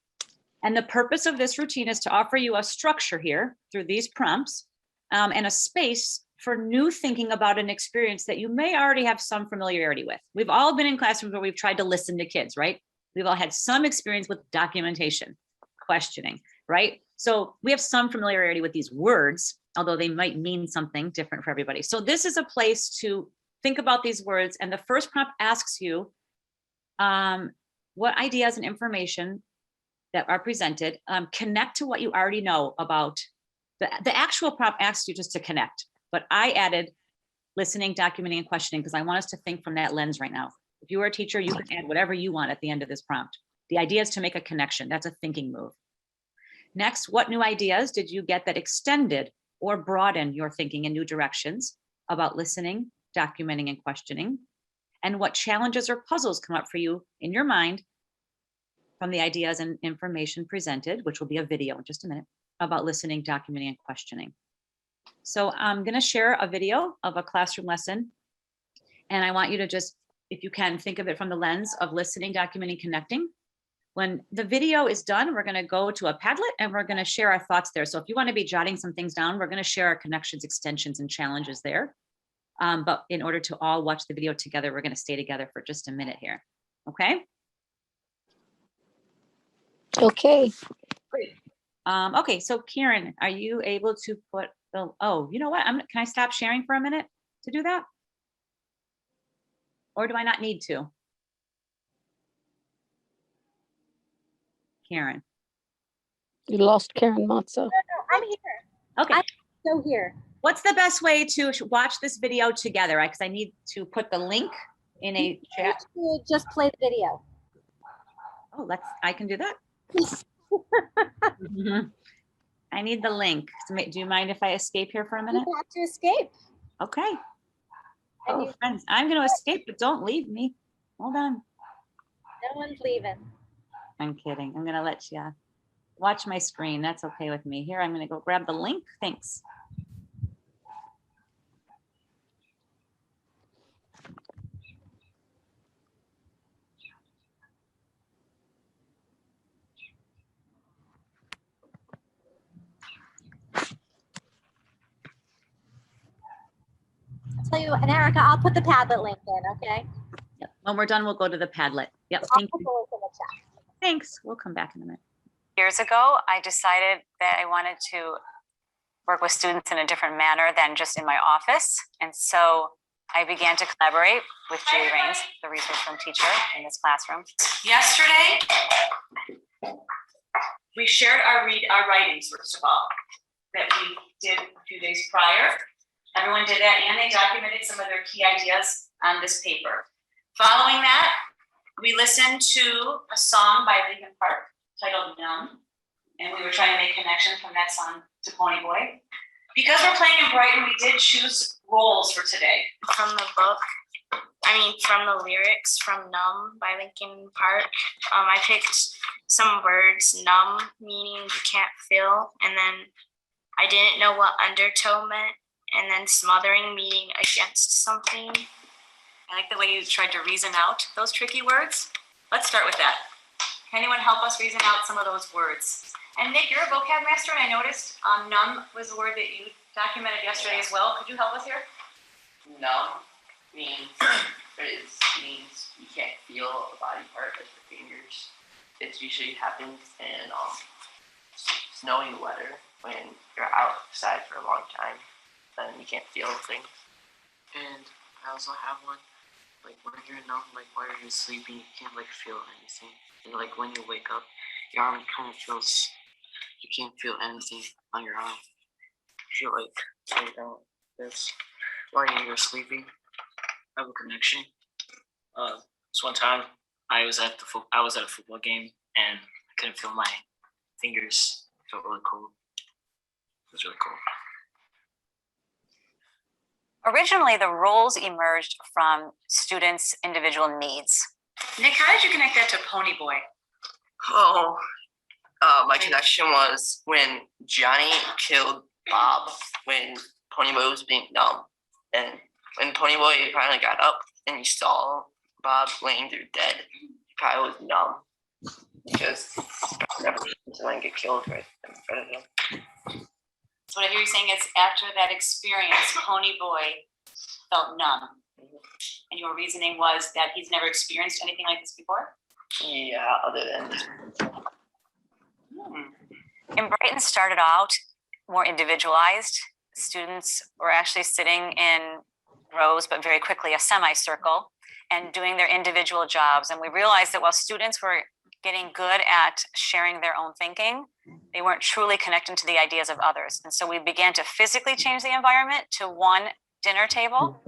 And the purpose of this routine is to offer you a structure here through these prompts and a space for new thinking about an experience that you may already have some familiarity with. We've all been in classrooms where we've tried to listen to kids, right? We've all had some experience with documentation, questioning, right? So we have some familiarity with these words, although they might mean something different for everybody. So this is a place to think about these words. And the first prompt asks you what ideas and information that are presented connect to what you already know about. The actual prompt asks you just to connect, but I added listening, documenting, and questioning because I want us to think from that lens right now. If you were a teacher, you can add whatever you want at the end of this prompt. The idea is to make a connection. That's a thinking move. Next, what new ideas did you get that extended or broadened your thinking in new directions about listening, documenting, and questioning? And what challenges or puzzles come up for you in your mind from the ideas and information presented, which will be a video in just a minute, about listening, documenting, and questioning. So I'm going to share a video of a classroom lesson. And I want you to just, if you can, think of it from the lens of listening, documenting, connecting. When the video is done, we're going to go to a Padlet and we're going to share our thoughts there. So if you want to be jotting some things down, we're going to share our connections, extensions, and challenges there. But in order to all watch the video together, we're going to stay together for just a minute here. Okay? Okay. Great. Okay, so Kieran, are you able to put the, oh, you know what? Can I stop sharing for a minute to do that? Or do I not need to? Karen. You lost Karen Matzo. No, I'm here. Okay. I'm still here. What's the best way to watch this video together? Because I need to put the link in a chat. You just play the video. Oh, I can do that. I need the link. Do you mind if I escape here for a minute? You have to escape. Okay. Oh, friends, I'm going to escape, but don't leave me. Hold on. No one's leaving. I'm kidding. I'm going to let you watch my screen. That's okay with me. Here, I'm going to go grab the link. Thanks. I'll tell you, and Erika, I'll put the Padlet link in, okay? Yep. When we're done, we'll go to the Padlet. Yep. I'll Thank put you. the link in the chat. Thanks. We'll come back in a minute. Years ago, I decided that I wanted to work with students in a different manner than just in my office. And so I began to collaborate with Julie Rains, the resource room teacher in this classroom. Yesterday, we shared our writings, first of all, that we did a few days prior. Everyone did that, and they documented some of their key ideas on this paper. Following that, we listened to a song by Linkin Park titled Numb, and we were trying to make connections from that song to Pony Boy. Because we're playing in Brighton, we did choose roles for today. From the book, from the lyrics from Numb by Linkin Park, I picked some words, numb meaning you can't feel, and then I didn't know what undertow meant, and then smothering meaning against something. I like the way you tried to reason out those tricky words. Let's start with that. Can anyone help us reason out some of those words? And Nick, you're a vocab master, and I noticed numb was a word that you documented yesterday as well. Could you help us here? Numb means you can't feel a body part like the fingers. It usually happens in snowy weather when you're outside for a long time and you can't feel things. And I also have one, like when you're numb, like while you're sleeping, you can't like feel anything. And like when you wake up, your arm kind of feels, you can't feel anything on your arm. You feel like this while you're sleeping. I have a connection. This one time I was at a football game and I couldn't feel my fingers. It felt really cold. It was really cool. Originally, the roles emerged from students' individual needs. Nick, how did you connect that to Pony Boy? My connection was when Johnny killed Bob when Pony Boy was being numb. And when Pony Boy finally got up and he saw Bob laying there dead, he probably was numb. Because never seen someone get killed right in front of him. So what I hear you saying is after that experience, Pony Boy felt numb. And your reasoning was that he's never experienced anything like this before? Yeah, other than this. And Brighton started out more individualized. Students were actually sitting in rows, but very quickly a semicircle, and doing their individual jobs. And we realized that while students were getting good at sharing their own thinking, they weren't truly connecting to the ideas of others. And so we began to physically change the environment to one dinner table.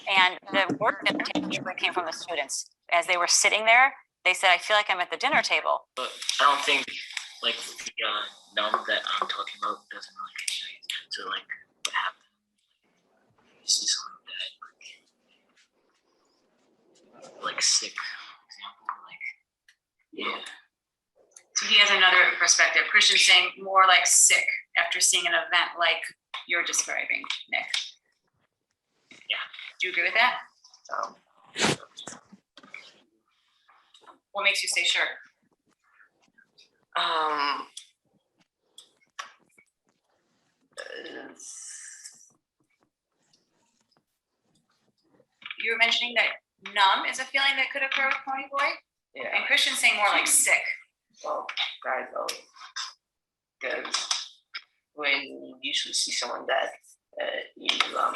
And the word dinner table truly came from the students. As they were sitting there, they said, I feel like I'm at the dinner table. But I don't think like the numb that I'm talking about doesn't really connect to like what happened. You see something that like sick, for example, like yeah. So he has another perspective. Christian's saying more like sick after seeing an event like you're describing, Nick. Yeah. Do you agree with that? What makes you say sure? You were mentioning that numb is a feeling that could occur with Pony Boy? Yeah. And Christian's saying more like sick. Well, guys, because when you usually see someone dead, you're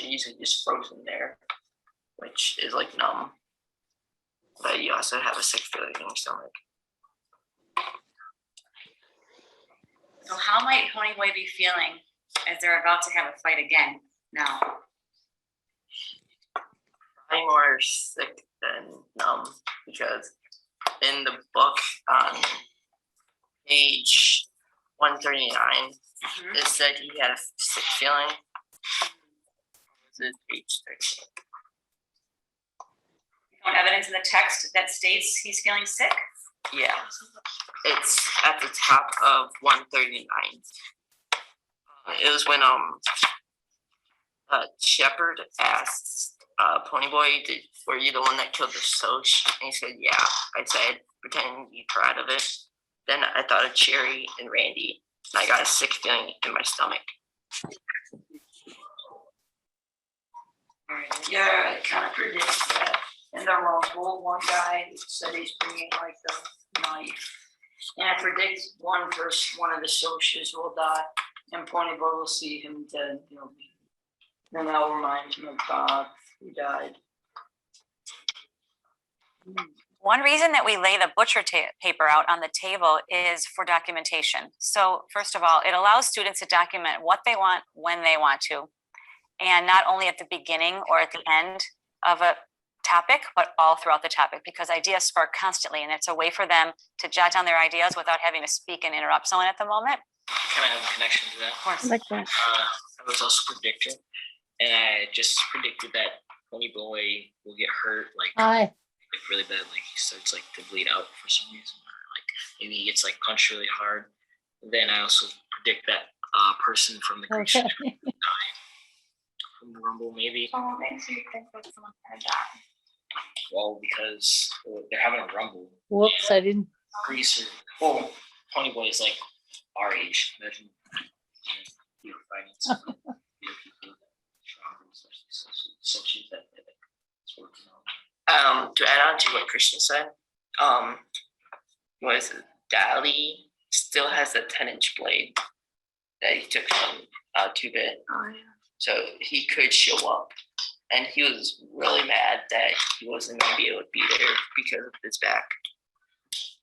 usually just frozen there, which is like numb. But you also have a sick feeling in your stomach. So how might Pony Boy be feeling as they're about to have a fight again now? I'm more sick than numb because in the book on page 139, it said he had a sick feeling. This is page 38. Found evidence in the text that states he's feeling sick? Yeah, it's at the top of 139. It was when Shepard asked Pony Boy, were you the one that killed the Soch? And he said, yeah. I said, pretending to be proud of it. Then I thought of Cherry and Randy, and I got a sick feeling in my stomach. Yeah, I kind of predicted that. In the rumble, one guy said he's bringing like the knife. And I predict one of the socials will die, and Pony Boy will see him dead. Then I'll remind him of Bob, who died. One reason that we lay the butcher paper out on the table is for documentation. So first of all, it allows students to document what they want, when they want to, and not only at the beginning or at the end of a topic, but all throughout the topic, because ideas spark constantly, and it's a way for them to jot down their ideas without having to speak and interrupt someone at the moment. Kind of have a connection to that. Of course. Like that. I was also a predictor, and I just predicted that Pony Boy will get hurt, like really bad, like he starts like to bleed out for some reason, or like maybe he gets like punched really hard. Then I also predict that person from the Greek ship will die from the rumble, maybe. So what makes you think that someone's gonna die? Well, because they're having a rumble. Whoops, I didn't. Greece or Pony Boy is like our age. Imagine you're fighting some people strong, especially socials that it's working on. To add on to what Christian said, was Dali still has a 10-inch blade that he took from 2-Bit. Oh, yeah. So he could show up. And he was really mad that he wasn't going to be able to be there because of his back.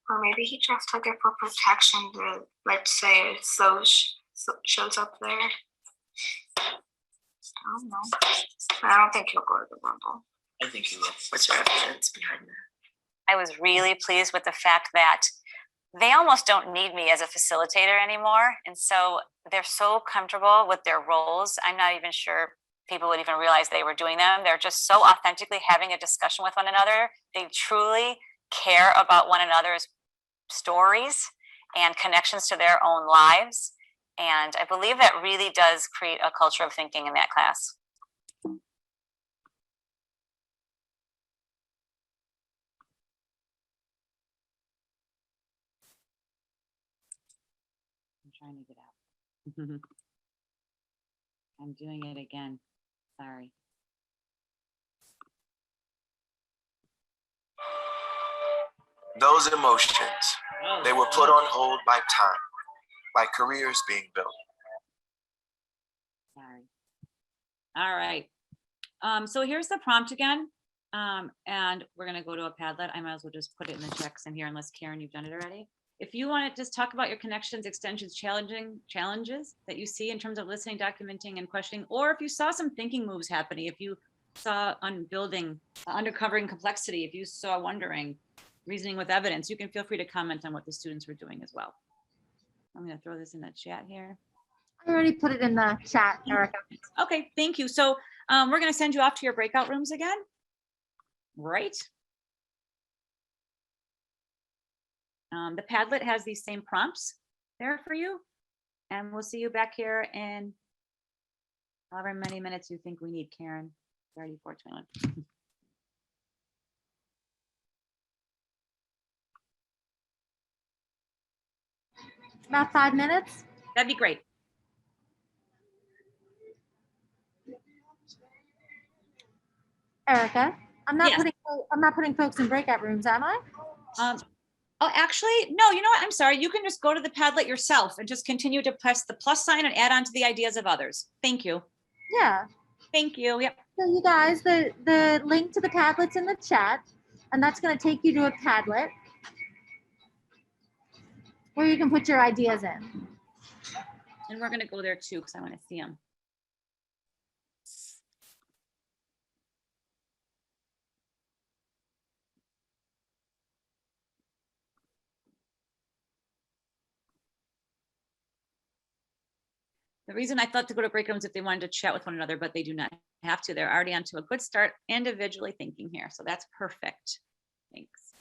Or maybe he just took it for protection to, let's say, if Soch shows up there. I don't know. I don't think he'll go to the Rumble. I think he will. What's your evidence behind that? I was really pleased with the fact that they almost don't need me as a facilitator anymore. And so they're so comfortable with their roles. I'm not even sure people would even realize they were doing them. They're just so authentically having a discussion with one another. They truly care about one another's stories and connections to their own lives. And I believe that really does create a culture of thinking in that class. trying to get out. I'm doing it again. Sorry. Those emotions, they were put on hold by time, by careers being built. Sorry. All right. So here's the prompt again. And we're gonna go to a Padlet. I might as well just put it in the checks in here unless Karen, you've done it already. If you want to just talk about your connections, extensions, challenges that you see in terms of listening, documenting, and questioning, or if you saw some thinking moves happening, if you saw uncovering complexity, if you saw wondering, reasoning with evidence, you can feel free to comment on what the students were doing as well. I'm going to throw this in the chat here. I already put it in the chat, Erica. Okay, thank you. So we're going to send you off to your breakout rooms again. Right. The Padlet has these same prompts there for you. And we'll see you back here in however many minutes you think we need, Karen. 34:21. About 5 minutes. That'd be great. Erica, I'm not Yes. putting folks in breakout rooms, am I? Oh, actually, no, you know what? I'm sorry. You can just go to the Padlet yourself and just continue to press the plus sign and add on to the ideas of others. Thank you. Yeah. Thank you. Yep. So you guys, the link to the Padlet's in the chat, and that's going to take you to a Padlet where you can put your ideas in. And we're going to go there too because I want to see them. The reason I thought to go to break rooms if they wanted to chat with one another, but they do not have to. They're already onto a good start individually thinking here. So that's perfect. Thanks.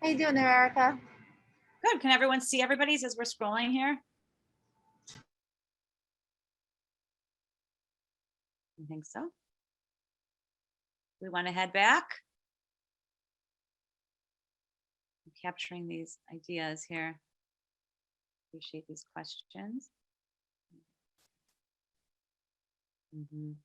How you doing there, Erica? Good. Can everyone see everybody's as we're scrolling here? I think so. We want to head back. I'm capturing these ideas here. Appreciate these questions. Mhm.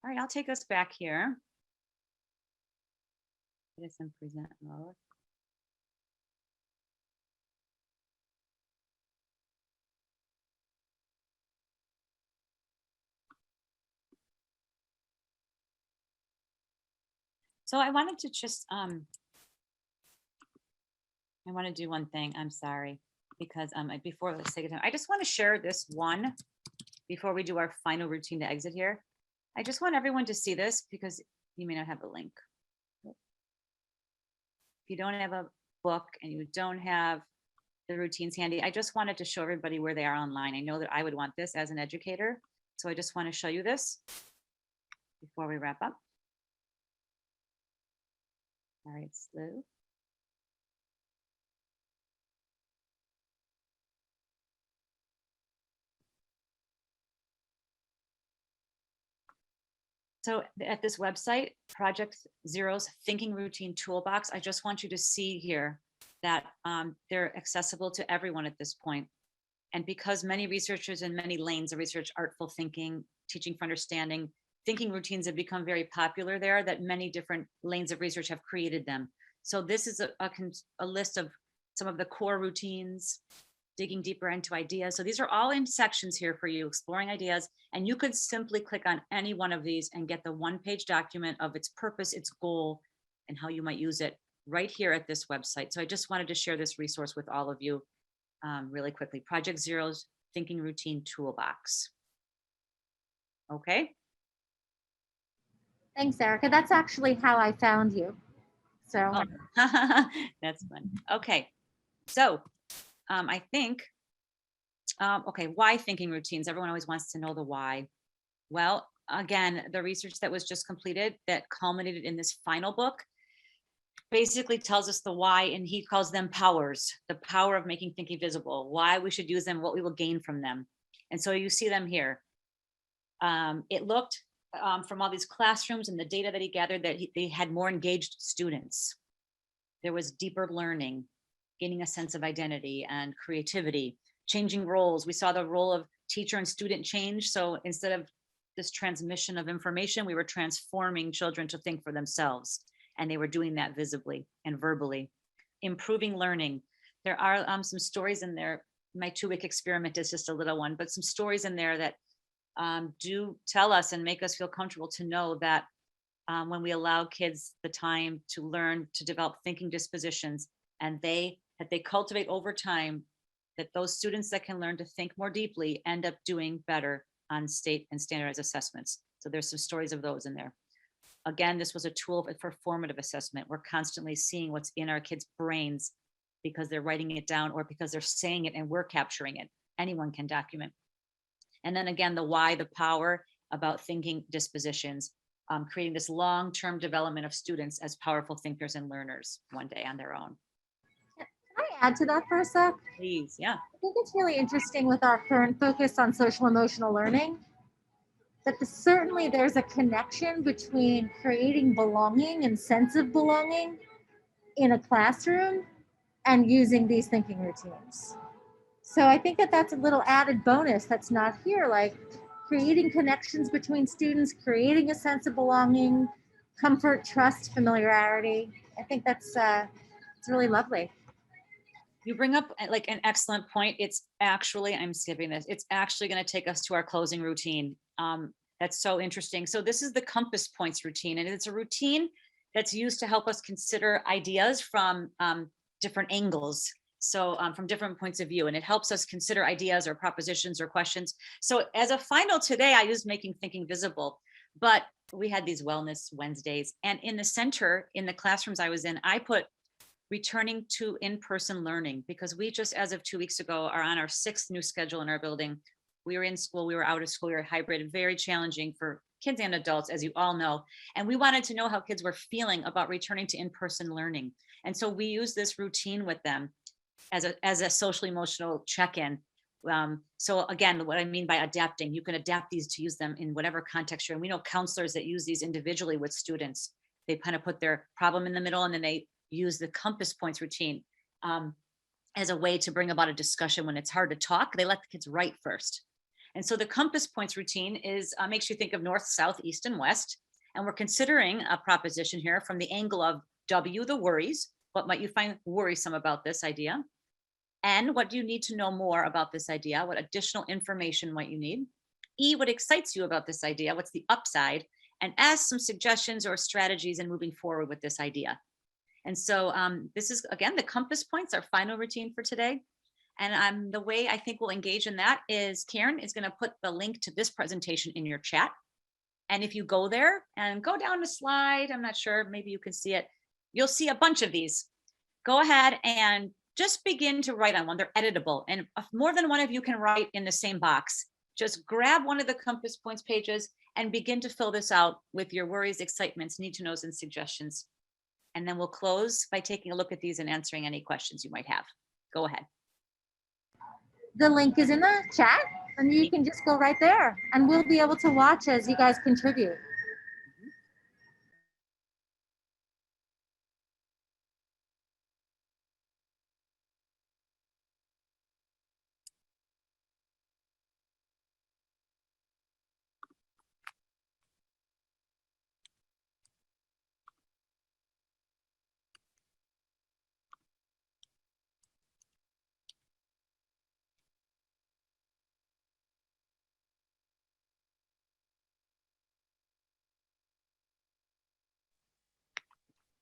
All right, I'll take us back here. It is in present mode. So I wanted to just, I want to do one thing. I'm sorry, because before the sake of time, I just want to share this one before we do our final routine to exit here. I just want everyone to see this because you may not have a link. If you don't have a book and you don't have the routines handy, I just wanted to show everybody where they are online. I know that I would want this as an educator, so I just want to show you this before we wrap up. All right, slow. So at this website, Project Zero's Thinking Routine Toolbox, I just want you to see here that they're accessible to everyone at this point. And because many researchers in many lanes of research, artful thinking, teaching for understanding, thinking routines have become very popular there, that many different lanes of research have created them. So this is a list of some of the core routines, digging deeper into ideas. So these are all in sections here for you, exploring ideas. And you could simply click on any one of these and get the one-page document of its purpose, its goal, and how you might use it right here at this website. So I just wanted to share this resource with all of you really quickly. Project Zero's Thinking Routine Toolbox. Okay. Thanks, Erica. That's actually how I found you. So That's fun. Okay. So I think, okay, why thinking routines? Everyone always wants to know the why. Well, again, the research that was just completed that culminated in this final book basically tells us the why, and he calls them powers, the power of making thinking visible, why we should use them, what we will gain from them. And so you see them here. It looked from all these classrooms and the data that he gathered that they had more engaged students. There was deeper learning, gaining a sense of identity and creativity, changing roles. We saw the role of teacher and student change. So instead of this transmission of information, we were transforming children to think for themselves. And they were doing that visibly and verbally. Improving learning. There are some stories in there. My 2-week experiment is just a little one, but some stories in there that do tell us and make us feel comfortable to know that when we allow kids the time to learn to develop thinking dispositions, and that they cultivate over time, that those students that can learn to think more deeply end up doing better on state and standardized assessments. So there's some stories of those in there. Again, this was a tool for formative assessment. We're constantly seeing what's in our kids' brains because they're writing it down or because they're saying it and we're capturing it. Anyone can document. And then again, the why, the power about thinking dispositions, creating this long-term development of students as powerful thinkers and learners one day on their own. can I add to that for a sec? Please, yeah. I think it's really interesting with our current focus on social emotional learning that certainly there's a connection between creating belonging and sense of belonging in a classroom and using these thinking routines. So I think that that's a little added bonus that's not here, like creating connections between students, creating a sense of belonging, comfort, trust, familiarity. I think that's it's really lovely. You bring up like an excellent point. It's actually, I'm skipping this. It's actually going to take us to our closing routine. That's so interesting. So this is the compass points routine, and it's a routine that's used to help us consider ideas from different angles. So from different points of view, and it helps us consider ideas or propositions or questions. So as a final today, I used making thinking visible, But we had these wellness Wednesdays, and in the center, in the classrooms I was in, I put returning to in-person learning, because we just, as of 2 weeks ago, are on our 6th new schedule in our building. We were in school, we were out of school, we were hybrid, very challenging for kids and adults, as you all know. And we wanted to know how kids were feeling about returning to in-person learning. And so we use this routine with them as a social emotional check-in. So again, what I mean by adapting, you can adapt these to use them in whatever context you're in. We know counselors that use these individually with students. They kind of put their problem in the middle, and then they use the compass points routine as a way to bring about a discussion when it's hard to talk. They let the kids write first. And so the compass points routine is makes you think of north, south, east, and west. And we're considering a proposition here from the angle of W, the worries. What might you find worrisome about this idea? N, what do you need to know more about this idea? What additional information might you need? E, what excites you about this idea? What's the upside? And S, some suggestions or strategies in moving forward with this idea. And so this is, again, the compass points, our final routine for today. And the way I think we'll engage in that is Karen is going to put the link to this presentation in your chat. And if you go there and go down the slide, I'm not sure, maybe you can see it. You'll see a bunch of these. Go ahead and just begin to write on one. They're editable. And if more than one of you can write in the same box. Just grab one of the compass points pages and begin to fill this out with your worries, excitements, need to knows, and suggestions. And then we'll close by taking a look at these and answering any questions you might have. Go ahead. The link is in the chat, and you can just go right there, and we'll be able to watch as you guys contribute.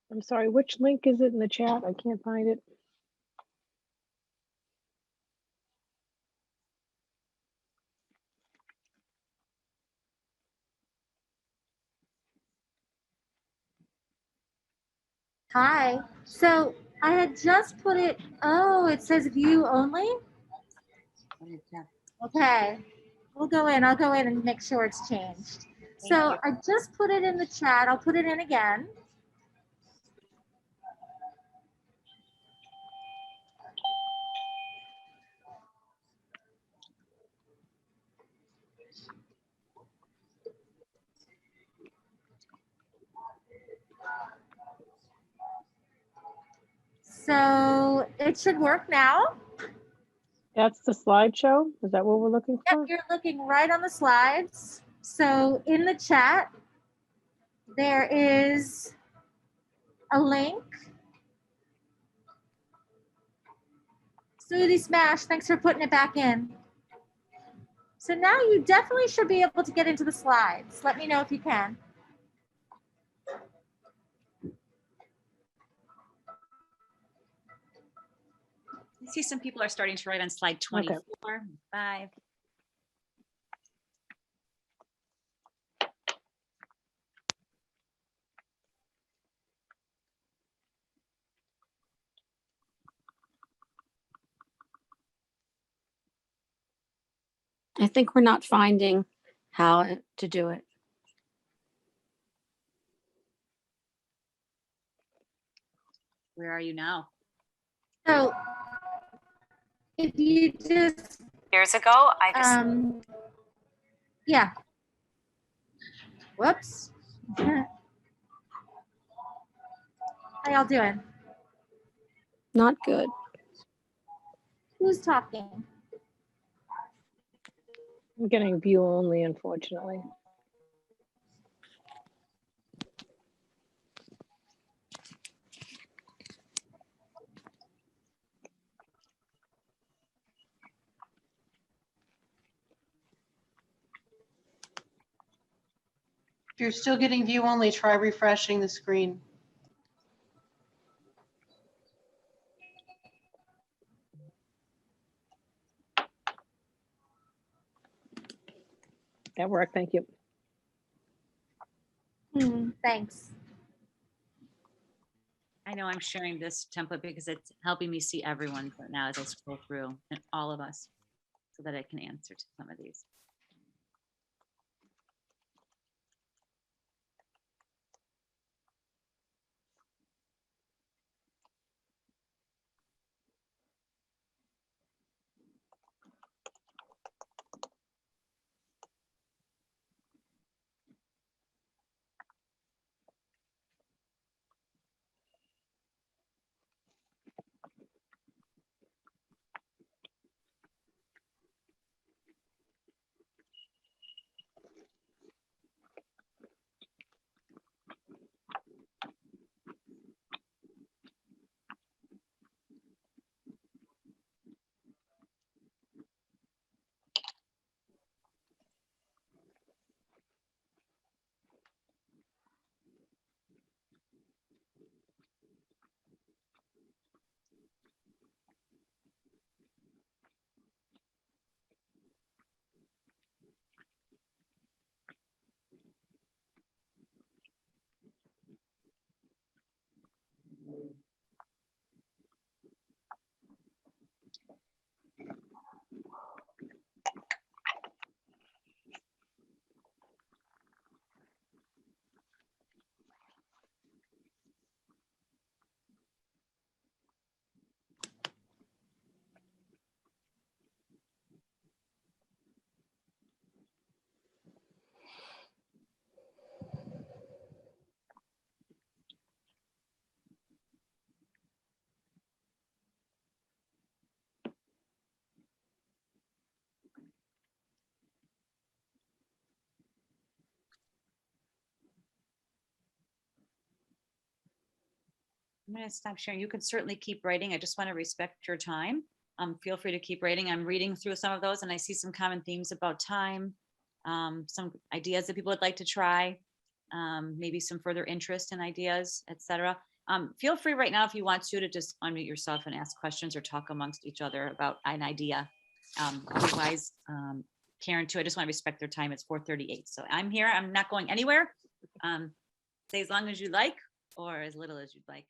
I'm sorry, which link is it in the chat? I can't find it. Hi. So I had just put it, oh, it says view only? Okay. We'll go in. I'll go in and make sure it's changed. So I just put it in the chat. I'll put it in again. So it should work now. That's the slideshow? Is that what we're looking for? Yep, you're looking right on the slides. So in the chat, there is a link. Smoothie Smash, thanks for putting it back in. So now you definitely should be able to get into the slides. Let me know if you can. I see some people are starting to write on slide 24, Okay. 5. I think we're not finding how to do it. Where are you now? So if you just Years ago, I just yeah. Whoops. How y'all doing? Not good. Who's talking? I'm getting view only, unfortunately. If you're still getting view only, try refreshing the screen. That worked, thank you. Thanks. I know I'm sharing this template because it's helping me see everyone right now as I scroll through, and all of us, so that I can answer to some of these. I'm going to stop sharing. You can certainly keep writing. I just want to respect your time. Feel free to keep writing. I'm reading through some of those and I see some common themes about time, some ideas that people would like to try, maybe some further interest in ideas, etc. Feel free right now if you want to just unmute yourself and ask questions or talk amongst each other about an idea. Otherwise, Karen too, I just want to respect their time. It's 4:38. So I'm here. I'm not going anywhere. Stay as long as you like or as little as you'd like.